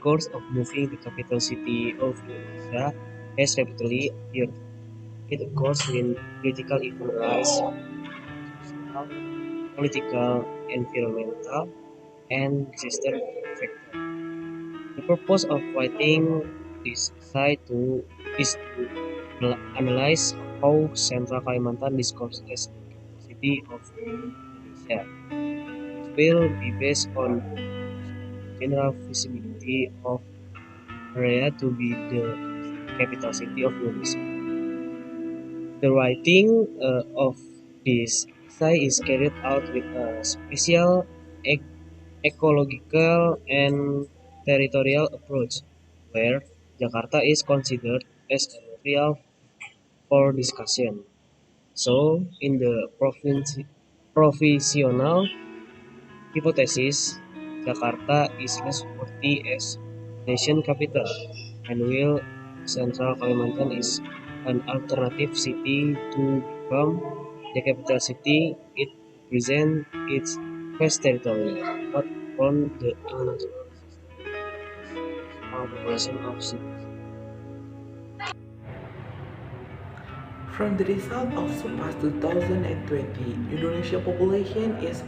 discourse of moving the capital city of Indonesia has repeatedly appeared. It occurs when critical events arise, social, political, environmental, and disaster factors. The purpose of writing this essay is to analyze how Central Kalimantan discourse as the capital city of Indonesia. It will be based on general feasibility of area to be the capital city of Indonesia. The writing of this essay is carried out with a special ec- ecological and territorial approach, where Jakarta is considered as a real for discussion. So, in the provisional hypothesis, Jakarta is less worthy as nation capital, and will Central Kalimantan is an alternative city to become the capital city. It represents its vast territory, but from the international system has small population of cities. From the result of SUPAS 2020, Indonesia population is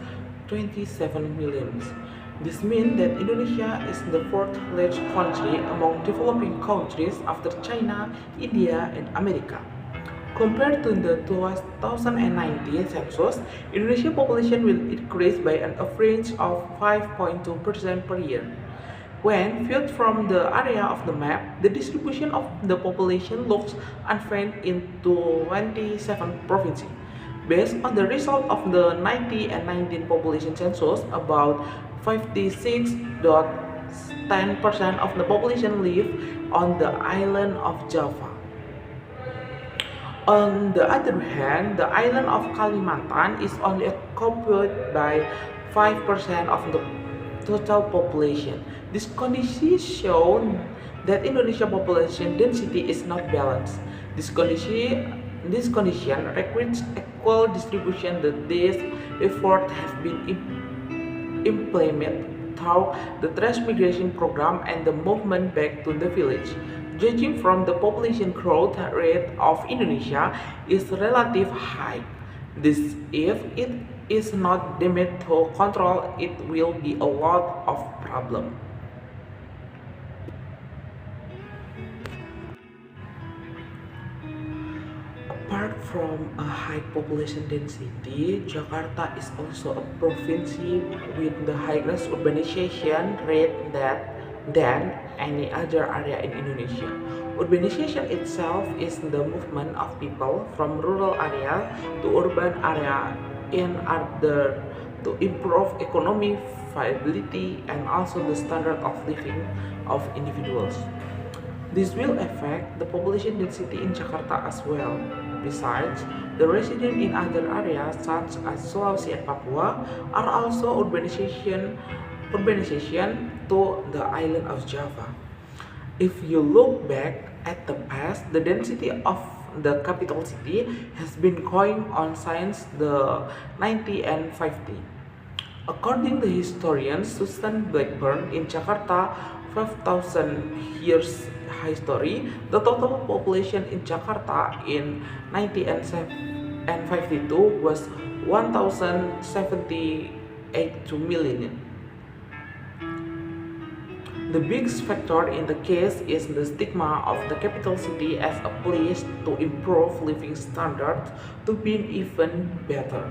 27 million. This means that Indonesia is the fourth largest country among developing countries after China, India, and America. Compared to the 2019 census, Indonesia population will increase by an average of 5.2% per year. When viewed from the area of the map, the distribution of the population looks unfair in 27 provinces. Based on the result of the 19 and 19 population census, about 56.10% of the population live on the island of Java. On the other hand, the island of Kalimantan is only occupied by 5% of the total population. This condition shows that Indonesia population density is not balanced. This condition requires equal distribution that these efforts have been implemented through the transmigration program and the movement back to the village. Judging from the population growth rate of Indonesia is relatively high. This if it is not deemed to control, it will be a lot of problem. Apart from a high population density, Jakarta is also a province with the highest urbanization rate than any other area in Indonesia. Urbanization itself is the movement of people from rural area to urban area in order to improve economic viability and also the standard of living of individuals. This will affect the population density in Jakarta as well. Besides, the residents in other areas such as Sulawesi and Papua are also urbanization to the island of Java. If you look back at the past, the density of the capital city has been going on since the 90 and 50. According to historian Susan Blackburn, in Jakarta 5,000 years history, the total population in Jakarta in 90 and 52 was 1,078 million. The biggest factor in the case is the stigma of the capital city as a place to improve living standards to be even better.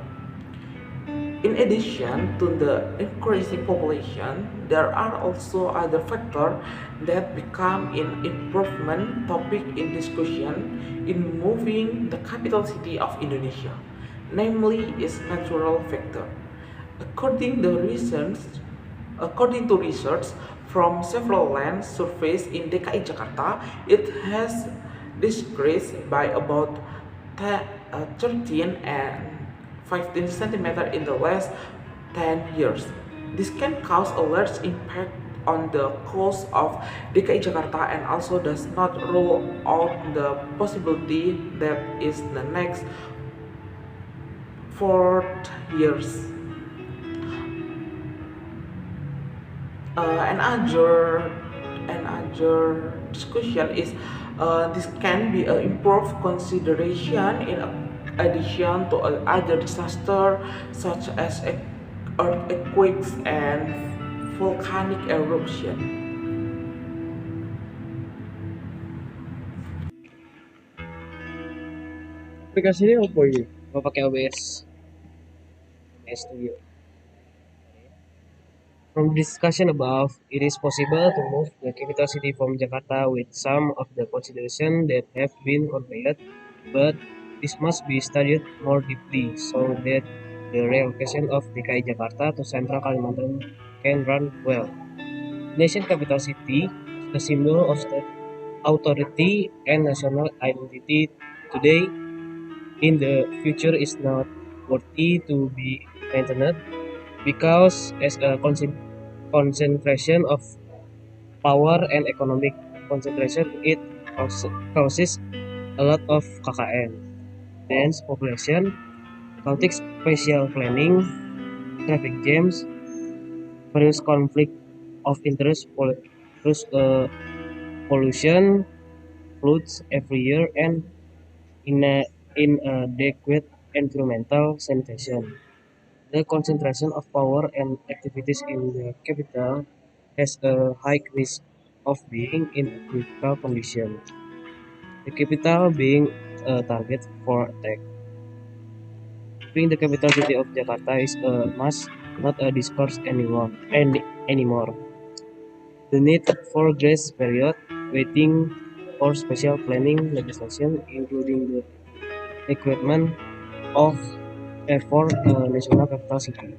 In addition to the increasing population, there are also other factors that become an improvement topic in discussion in moving the capital city of Indonesia, namely its natural factor. According to research, According to research from several land surveys in DKI Jakarta, it has decreased by about 13 and 15 centimeters in the last 10 years. This can cause a large impact on the coast of DKI Jakarta and also does not rule out the possibility that is the next 4 years. Another another discussion is this can be an improved consideration in addition to other disasters such as earthquakes and volcanic eruption. Aplikasinya apa ini? Mau pakai OBS? OBS Studio. From the discussion above, it is possible to move the capital city from Jakarta with some of the considerations that have been conveyed, but this must be studied more deeply so that the relocation of DKI Jakarta to Central Kalimantan can run well. Nation capital city is a symbol of state authority and national identity today. In the future is not worthy to be maintained because as a concentration of power and economic concentration it causes a lot of KKN, dense population, chaotic spatial planning, traffic jams, various conflict of interest, pollution, floods every year, and inadequate environmental sanitation. The concentration of power and activities in the capital has a high risk of being in a critical condition. The capital being a target for attack. Being the capital city of Jakarta is a must, not a discourse anymore. The need for grace period, waiting for special planning legislation, including the requirement of a for a national capital city.